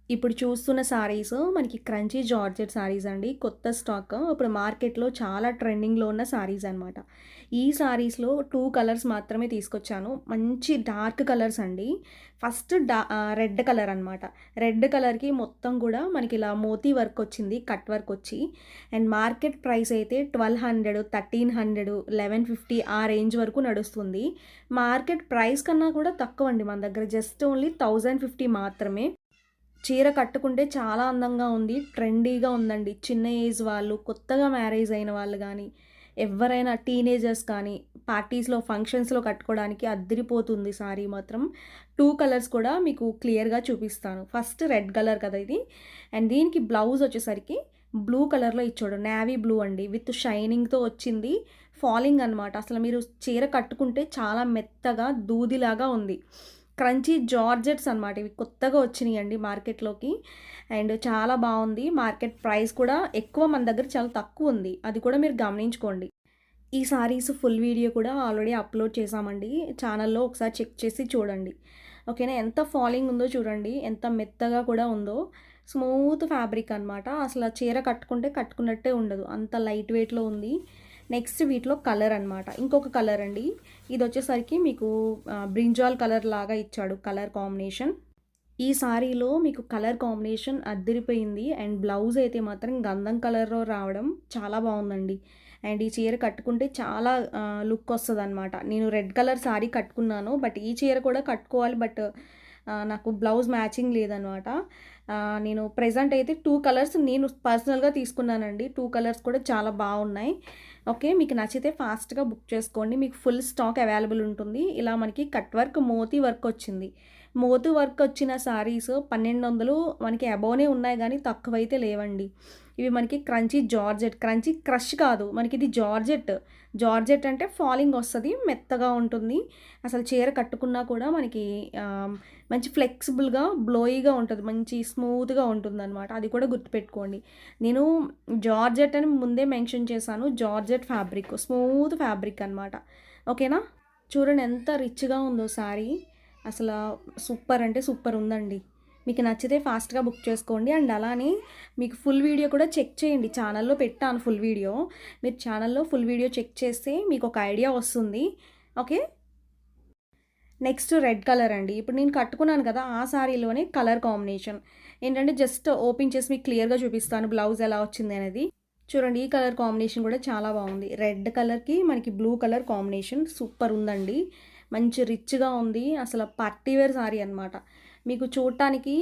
ఇప్పుడు చూస్తున్న సారీస్ మనకి క్రంచీ జార్జెట్ సారీస్ అండి. కొత్త స్టాక్. ఇప్పుడు మార్కెట్‌లో చాలా ట్రెండింగ్‌లో ఉన్న సారీస్ అనమాట. ఈ సారీస్‌లో 2 కలర్స్ మాత్రమే తీసుకొచ్చాను. మంచి డార్క్ కలర్స్ అండి. ఫస్ట్ రెడ్ కలర్ అనమాట. రెడ్ కలర్‌కి మొత్తం గూడా మనకిలా మోతీ వర్క్ వచ్చింది. కట్ వర్క్ వచ్చి. అండ్ మార్కెట్ ప్రైస్ అయితే 1200, 1300, 1150 ఆ రేంజ్ వరకు నడుస్తుంది. మార్కెట్ ప్రైస్ కన్నా కూడా తక్కువండి మన దగ్గర. జస్ట్ ఓన్లీ 1050 మాత్రమే. చీర కట్టుకుంటే చాలా అందంగా ఉంది. ట్రెండీగా ఉందండి. చిన్న ఏజ్ వాళ్ళు, కొత్తగా మ్యారేజ్ అయిన వాళ్ళు గానీ, ఎవ్వరైనా టీనేజర్స్ కానీ, పార్టీస్‌లో, ఫంక్షన్స్‌లో కట్టుకోవడానికి అద్దిరిపోతుంది సారీ మాత్రం. 2 కలర్స్ కూడా మీకు క్లియర్‌గా చూపిస్తాను. ఫస్ట్ రెడ్ కలర్ కదా ఇది. అండ్ దీనికి బ్లౌజ్ వచ్చేసరికి బ్లూ కలర్‌లో ఇచ్చాడు. నేవీ బ్లూ అండి. విత్ షైనింగ్‌తో వచ్చింది. ఫాలింగ్ అనమాట. అసలు మీరు చీర కట్టుకుంటే చాలా మెత్తగా, దూదిలాగా ఉంది. క్రంచీ జార్జెట్స్ అనమాట. ఇవి కొత్తగా వచ్చినియండి మార్కెట్‌లోకి. అండ్ చాలా బావుంది. మార్కెట్ ప్రైస్ కూడా ఎక్కువ మన దగ్గర చాలా తక్కువుంది. అది కూడా మీరు గమనించుకోండి. ఈ సారీస్ ఫుల్ వీడియో కూడా ఆల్రెడీ అప్‌లోడ్ చేశామండి. ఛానల్‌లో ఒకసారి చెక్ చేసి చూడండి. ఓకేనా? ఎంత ఫాలింగ్ ఉందో చూడండి. ఎంత మెత్తగా కూడా ఉందో. స్మూత్ ఫ్యాబ్రిక్ అనమాట. అసల చీర కట్టుకుంటే కట్టుకున్నట్టే ఉండదు. అంత లైట్ వెయిట్‌లో ఉంది. నెక్స్ట్ వీటిలో కలర్ అనమాట. ఇంకొక కలర్ అండి. ఇదొచ్చేసరికి మీకు బ్రింజాల్ కలర్ లాగా ఇచ్చాడు కలర్ కాంబినేషన్. ఈ సారీలో మీకు కలర్ కాంబినేషన్ అద్దిరిపోయింది. అండ్ బ్లౌజ్ అయితే మాత్రం గంధం కలర్‌లో రావడం చాలా బావుందండి. అండ్ ఈ చీర కట్టుకుంటే చాలా లుక్ వస్తదనమాట. నేను రెడ్ కలర్ సారీ కట్టుకున్నాను. బట్ ఈ చీర కూడా కట్టుకోవాలి. బట్ నాకు బ్లౌజ్ మ్యాచింగ్ లేదనమాట. నేను ప్రెజెంట్ అయితే 2 కలర్స్ నేను పర్సనల్‌గా తీసుకున్నానండి. 2 కలర్స్ కూడా చాలా బావున్నాయి. ఓకే. మీకు నచ్చితే ఫాస్ట్‌గా బుక్ చేసుకోండి. మీకు ఫుల్ స్టాక్ అవైలబుల్ ఉంటుంది. ఇలా మనకి కట్ వర్క్, మోతీ వర్క్ వచ్చింది. మోతీ వర్క్ వచ్చిన సారీస్ 1200 మనకి అబోనే ఉన్నాయి గానీ తక్కువైతే లేవండి. ఇవి మనకి క్రంచీ జార్జెట్, క్రంచీ క్రష్ కాదు. మనకిది జార్జెట్. జార్జెట్ అంటే ఫాలింగ్ వస్తది. మెత్తగా ఉంటుంది. అసలు చీర కట్టుకున్నా కూడా మనకి మంచి ఫ్లెక్సిబుల్‌గా, బ్లోయీగా ఉంటది. మంచి స్మూత్‌గా ఉంటుందనమాట. అది కూడా గుర్తుపెట్టుకోండి. నేను జార్జెట్ అని ముందే మెన్షన్ చేశాను. Georgette fabric. స్మూత్ ఫ్యాబ్రిక్ అనమాట. ఓకేనా? చూడండి ఎంత రిచ్‌గా ఉందో సారీ. అసలా సూపర్ అంటే సూపర్ ఉందండి. మీకు నచ్చితే ఫాస్ట్‌గా బుక్ చేసుకోండి. అండ్ అలానే మీకు ఫుల్ వీడియో కూడా చెక్ చేయండి. ఛానల్‌లో పెట్టాను ఫుల్ వీడియో. మీరు ఛానల్‌లో ఫుల్ వీడియో చెక్ చేస్తే మీకొక ఐడియా వస్తుంది. ఓకే. నెక్స్ట్ రెడ్ కలర్ అండి. ఇప్పుడు నేను కట్టుకున్నాను కదా! ఆ సారీలోనే కలర్ కాంబినేషన్. ఏంటంటే జస్ట్ ఓపెన్ చేసి మీకు క్లియర్‌గా చూపిస్తాను బ్లౌజ్ ఎలా వచ్చింది అనేది. చూడండి ఈ కలర్ కాంబినేషన్ కూడా చాలా బాగుంది. రెడ్ కలర్‌కి మనకి బ్లూ కలర్ కాంబినేషన్ సూపర్ ఉందండి. మంచి రిచ్‌గా ఉంది. అసలు పార్టీ వేర్ సారీ అనమాట. మీకు చూడటానికి